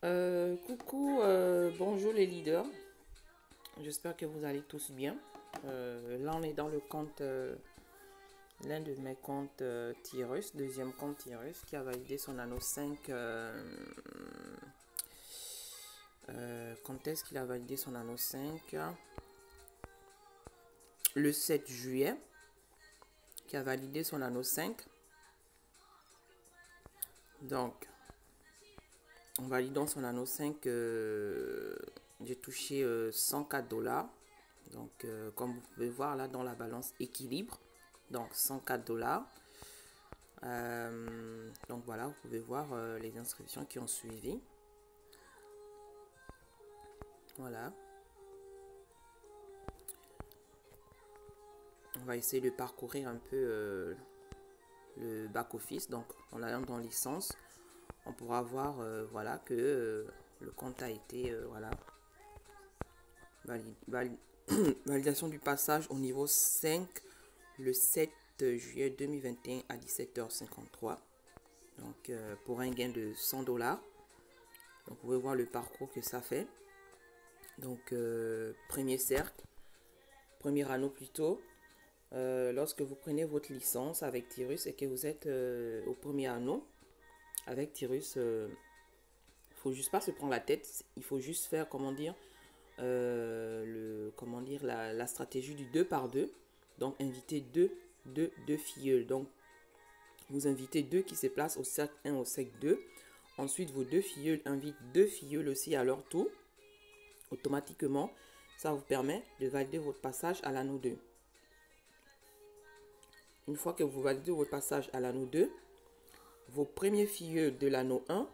Coucou, bonjour les leaders. J'espère que vous allez tous bien. Là, on est dans le compte, l'un de mes comptes Tyrus, deuxième compte Tyrus, qui a validé son anneau 5. Quand est-ce qu'il a validé son anneau 5? Le 7 juillet, qui a validé son anneau 5. Donc, en validant son anneau 5, j'ai touché 104 dollars. Donc, comme vous pouvez voir là dans la balance équilibre, donc 104 dollars. Donc voilà, vous pouvez voir les inscriptions qui ont suivi. Voilà. On va essayer de parcourir un peu le back-office. Donc, en allant dans licence, on pourra voir voilà, que le compte a été voilà, validation du passage au niveau 5 le 7 juillet 2021 à 17h53. Donc, pour un gain de 100 dollars. Donc, vous pouvez voir le parcours que ça fait. Donc, premier cercle, premier anneau plutôt. Lorsque vous prenez votre licence avec Tyrus et que vous êtes au premier anneau avec Tyrus, faut juste pas se prendre la tête. Il faut juste faire, comment dire, la stratégie du 2 par 2. Donc, inviter deux filleuls. Donc, vous invitez deux qui se placent au cercle 1, au cercle 2. Ensuite, vos deux filleuls invitent deux filleuls aussi à leur tour. Automatiquement, ça vous permet de valider votre passage à l'anneau 2. Une fois que vous validez votre passage à l'anneau 2, vos premiers filleuls de l'anneau 1,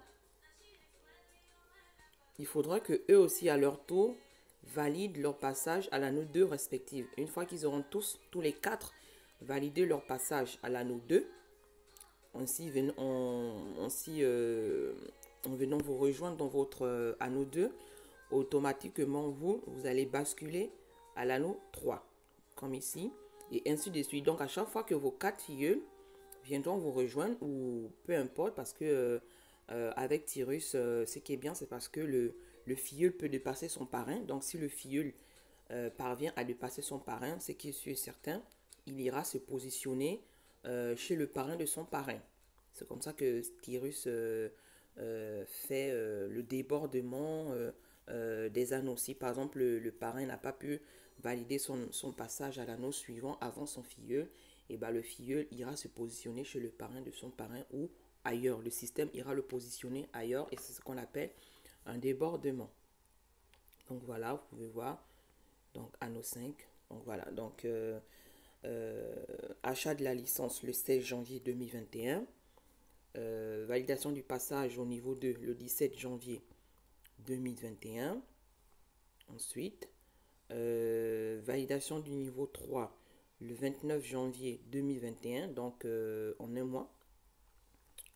il faudra que eux aussi à leur tour valident leur passage à l'anneau 2 respectif. Une fois qu'ils auront tous les quatre validé leur passage à l'anneau 2, en venant vous rejoindre dans votre anneau 2, automatiquement vous allez basculer à l'anneau 3, comme ici, et ainsi de suite. Donc à chaque fois que vos quatre filleuls viendront vous rejoindre, ou peu importe, parce que avec Tyrus, ce qui est bien, c'est parce que le filleul peut dépasser son parrain. Donc si le filleul parvient à dépasser son parrain, ce qui est sûr et certain, il ira se positionner chez le parrain de son parrain. C'est comme ça que Tyrus fait le débordement des anneaux. Si par exemple le parrain n'a pas pu valider son passage à l'anneau suivant avant son filleul, et ben le filleul ira se positionner chez le parrain de son parrain ou ailleurs. Le système ira le positionner ailleurs et c'est ce qu'on appelle un débordement. Donc voilà, vous pouvez voir. Donc anneau 5. Donc voilà, donc achat de la licence le 16 janvier 2021. Validation du passage au niveau 2 le 17 janvier 2021. Ensuite, validation du niveau 3 le 29 janvier 2021, donc en un mois.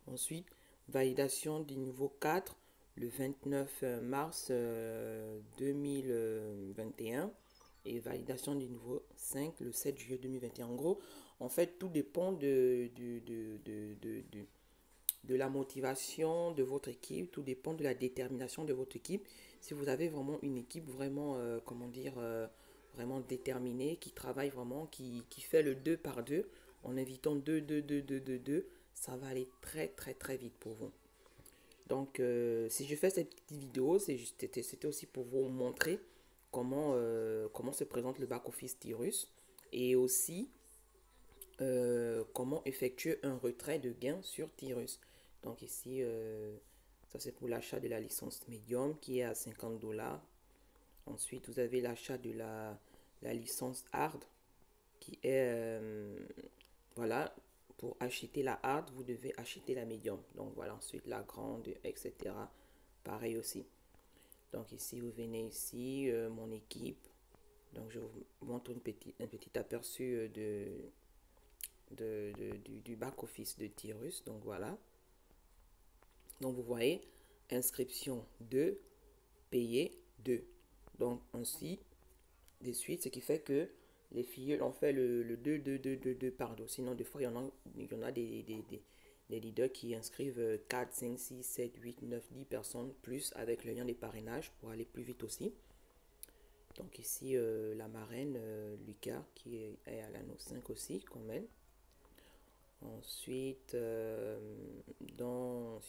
Ensuite, validation du niveau 4 le 29 mars 2021 et validation du niveau 5 le 7 juillet 2021. En gros, en fait, tout dépend de la motivation de votre équipe, tout dépend de la détermination de votre équipe. Si vous avez vraiment une équipe vraiment, vraiment déterminée, qui travaille vraiment, qui fait le 2 par 2, en invitant 2, ça va aller très très très vite pour vous. Donc, si je fais cette petite vidéo, c'était aussi pour vous montrer comment se présente le back-office Tyrus et aussi comment effectuer un retrait de gain sur Tyrus. Donc ici, ça c'est pour l'achat de la licence Medium qui est à 50 dollars. Ensuite, vous avez l'achat de la licence Hard qui est, voilà, pour acheter la Hard, vous devez acheter la Medium. Donc voilà, ensuite la grande, etc. Pareil aussi. Donc ici, vous venez ici, mon équipe. Donc je vous montre un petit aperçu du back-office de Tyrus. Donc voilà. Donc vous voyez, inscription 2, payer 2. Donc ainsi de suite, ce qui fait que les filles ont fait le 2 par 2. Sinon, des fois, il y en a les leaders qui inscrivent 4, 5, 6, 7, 8, 9, 10 personnes plus avec le lien des parrainages pour aller plus vite aussi. Donc ici, la marraine Lucas qui est à l'anneau 5 aussi, comme elle. Ensuite, si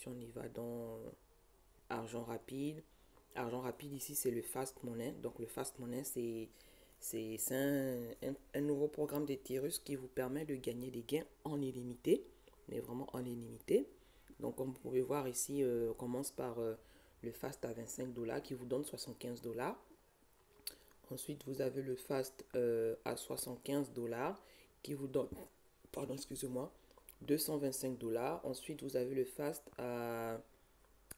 on y va dans argent rapide ici c'est le Fast Money. Donc le Fast Money c'est un nouveau programme d'Ethereum qui vous permet de gagner des gains en illimité, mais vraiment en illimité. Donc comme vous pouvez voir ici, on commence par le Fast à 25 $ qui vous donne 75 $. Ensuite vous avez le Fast à 75 $ qui vous donne, pardon, excusez-moi, 225 $. Ensuite vous avez le Fast à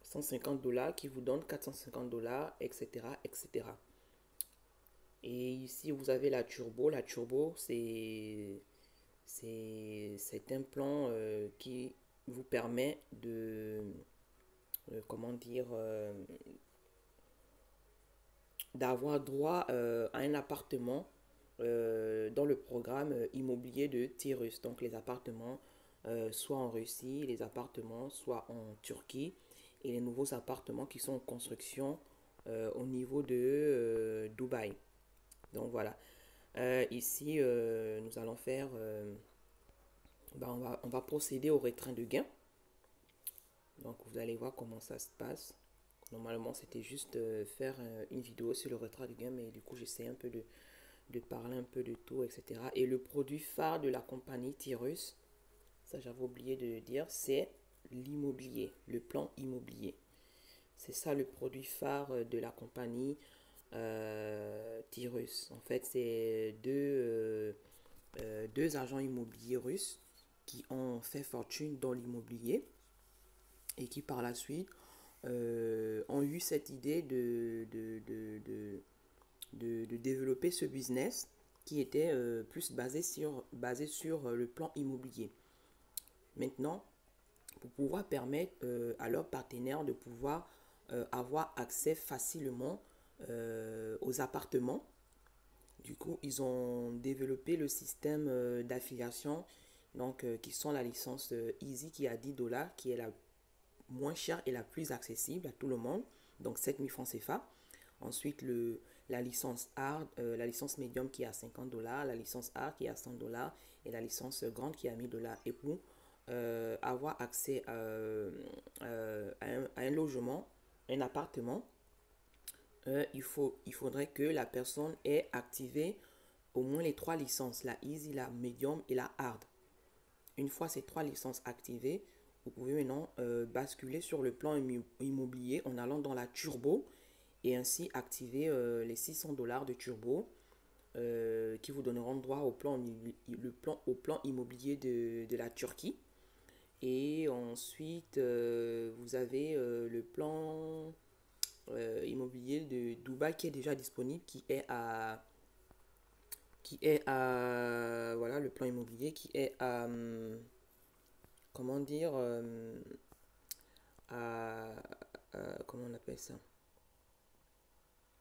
150 $ qui vous donne 450 $, etc., etc. Et ici, vous avez la turbo. La turbo, c'est un plan qui vous permet de, comment dire, d'avoir droit à un appartement dans le programme immobilier de Tirus. Donc les appartements soit en Russie, les appartements soit en Turquie et les nouveaux appartements qui sont en construction au niveau de Dubaï. Donc voilà. Ici, nous allons faire, on va procéder au retrait de gains. Donc vous allez voir comment ça se passe. Normalement, c'était juste faire une vidéo sur le retrait de gains, mais du coup, j'essaie un peu de parler un peu de tout, etc. Et le produit phare de la compagnie Tirus, ça j'avais oublié de dire, c'est l'immobilier, le plan immobilier. C'est ça le produit phare de la compagnie Tirus. En fait, c'est deux agents immobiliers russes qui ont fait fortune dans l'immobilier et qui par la suite ont eu cette idée de développer ce business qui était plus basé sur le plan immobilier. Maintenant, pour pouvoir permettre à leurs partenaires de pouvoir avoir accès facilement aux appartements. Du coup, ils ont développé le système d'affiliation, donc qui sont la licence Easy qui est à 10 $, qui est la moins chère et la plus accessible à tout le monde, donc 7000 francs CFA. Ensuite, la licence Hard, la licence Medium qui est à 50 $, la licence Hard qui est à 100 $ et la licence Grande qui est à 1000 $. Et pour avoir accès à un logement, un appartement, il faudrait que la personne ait activé au moins les 3 licences, la Easy, la Medium et la Hard. Une fois ces 3 licences activées, vous pouvez maintenant basculer sur le plan immobilier en allant dans la turbo et ainsi activer les 600 $ de turbo qui vous donneront droit au plan immobilier de la Turquie. Et ensuite, vous avez le plan immobilier de Dubaï qui est déjà disponible, voilà, le plan immobilier qui est à, comment dire, à, comment on appelle ça,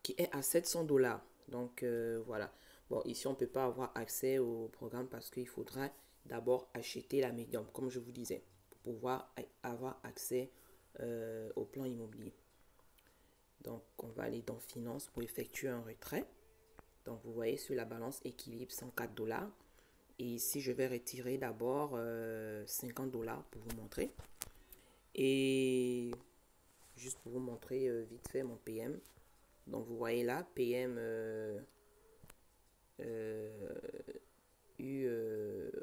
qui est à 700 $. Donc voilà. Bon, ici on ne peut pas avoir accès au programme parce qu'il faudra d'abord acheter la médium, comme je vous disais, pour pouvoir avoir accès au plan immobilier. Donc on va aller dans finance pour effectuer un retrait. Donc vous voyez sur la balance équilibre 104 $. Et ici je vais retirer d'abord 50 $ pour vous montrer. Et juste pour vous montrer vite fait mon PM. Donc vous voyez là, PM U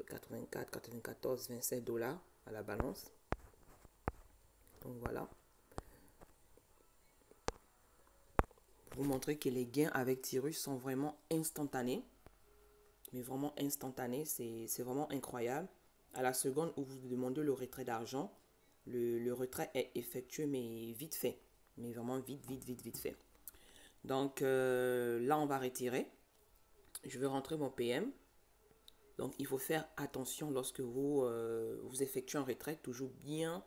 84, 94, 27 $ à la balance. Donc voilà. Pour vous montrer que les gains avec Tirus sont vraiment instantanés. Mais vraiment instantanés, c'est vraiment incroyable. À la seconde où vous demandez le retrait d'argent, le retrait est effectué, mais vite fait. Mais vraiment vite fait. Donc là, on va retirer. Je vais rentrer mon PM. Donc il faut faire attention lorsque vous effectuez un retrait. Toujours bien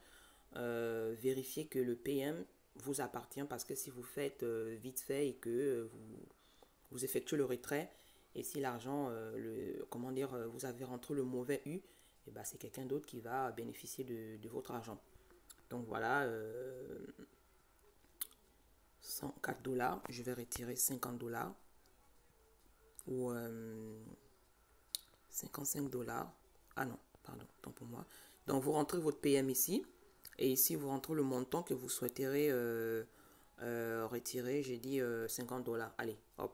vérifier que le PM vous appartient. Parce que si vous faites vite fait et que vous effectuez le retrait, et si l'argent, vous avez rentré le mauvais U, et bah, c'est quelqu'un d'autre qui va bénéficier de votre argent. Donc voilà, 104 dollars, je vais retirer 50 dollars ou 55 dollars. Ah non, pardon, tant pour moi. Donc vous rentrez votre PM ici et ici vous rentrez le montant que vous souhaiterez retirer. J'ai dit 50 dollars. Allez, hop.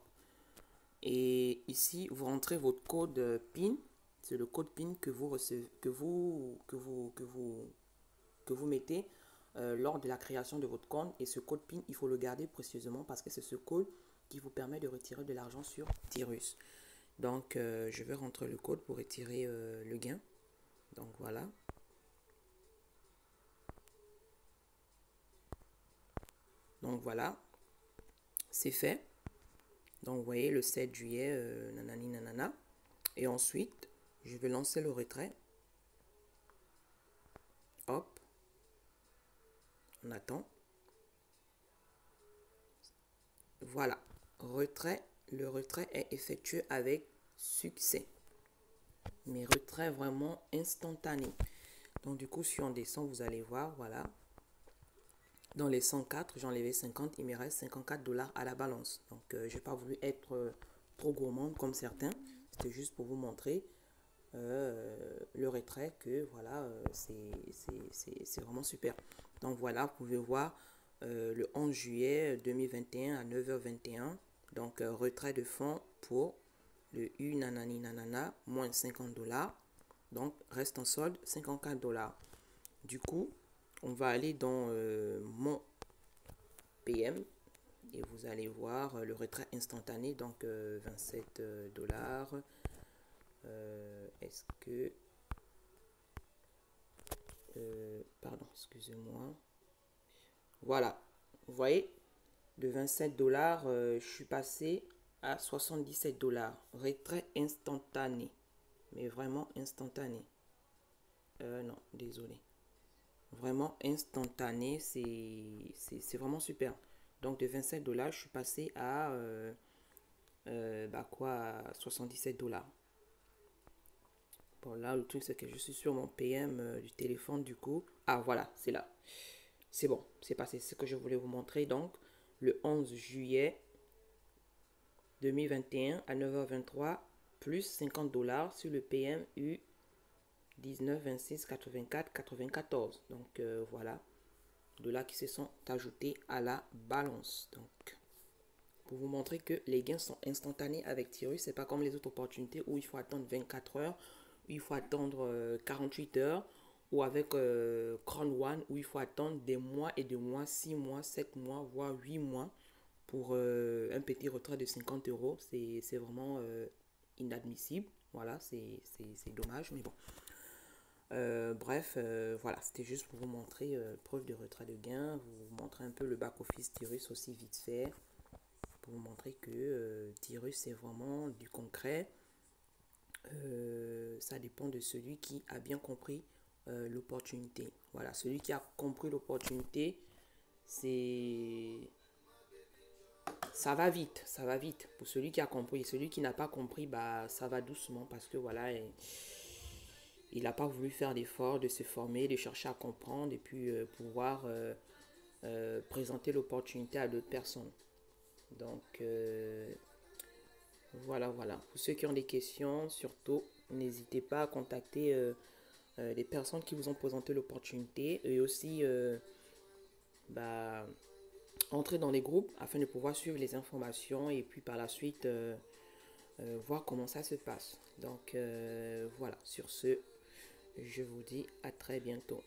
Et ici vous rentrez votre code PIN. C'est le code PIN que vous recevez, que vous mettez lors de la création de votre compte. Et ce code PIN, il faut le garder précieusement parce que c'est ce code qui vous permet de retirer de l'argent sur Tirus. Donc, je vais rentrer le code pour retirer le gain. Donc, voilà. Donc, voilà. C'est fait. Donc, vous voyez, le 7 juillet, nanani nanana. Et ensuite, je vais lancer le retrait. Hop. On attend. Voilà. Retrait. Le retrait est effectué avec succès. Mais retrait vraiment instantané. Donc, du coup, si on descend, vous allez voir, voilà. Dans les 104, j'ai enlevé 50, il me reste 54 dollars à la balance. Donc, je n'ai pas voulu être trop gourmande comme certains. C'était juste pour vous montrer le retrait que, voilà, c'est vraiment super. Donc, voilà, vous pouvez voir le 11 juillet 2021 à 9h21. Donc, retrait de fonds pour le U nanani nanana, moins 50 dollars. Donc, reste en solde 54 dollars. Du coup, on va aller dans mon PM et vous allez voir le retrait instantané, donc 27 dollars. Est-ce que... pardon, excusez-moi. Voilà, vous voyez, de 27 dollars, je suis passé à 77 dollars. Retrait instantané, mais vraiment instantané. Non, désolé. Vraiment instantané, c'est vraiment super. Donc de 27 dollars, je suis passé à quoi, 77 dollars. Bon, là, le truc, c'est que je suis sur mon PM du téléphone, du coup. Ah, voilà, c'est là. C'est bon, c'est passé. C'est ce que je voulais vous montrer. Donc, le 11 juillet 2021 à 9h23, plus 50 dollars sur le PMU 19, 26, 84, 94. Donc, voilà. De là qui se sont ajoutés à la balance. Donc, pour vous montrer que les gains sont instantanés avec Tirus. C'est pas comme les autres opportunités où il faut attendre 24 heures, où il faut attendre 48 heures, ou avec Crown One où il faut attendre des mois et des mois, 6 mois, 7 mois, voire 8 mois pour un petit retrait de 50 euros. C'est vraiment inadmissible. Voilà, c'est dommage, mais bon. Bref, voilà, c'était juste pour vous montrer preuve de retrait de gain, vous montrer un peu le back-office Tirus aussi vite fait, pour vous montrer que Tirus c'est vraiment du concret. Ça dépend de celui qui a bien compris l'opportunité. Voilà, celui qui a compris l'opportunité, ça va vite, ça va vite. Pour celui qui a compris, celui qui n'a pas compris, bah ça va doucement parce que voilà. Il n'a pas voulu faire d'effort de se former, de chercher à comprendre et puis pouvoir présenter l'opportunité à d'autres personnes. Donc, voilà. Pour ceux qui ont des questions, surtout, n'hésitez pas à contacter les personnes qui vous ont présenté l'opportunité et aussi entrer dans les groupes afin de pouvoir suivre les informations et puis par la suite voir comment ça se passe. Donc, voilà, sur ce, je vous dis à très bientôt.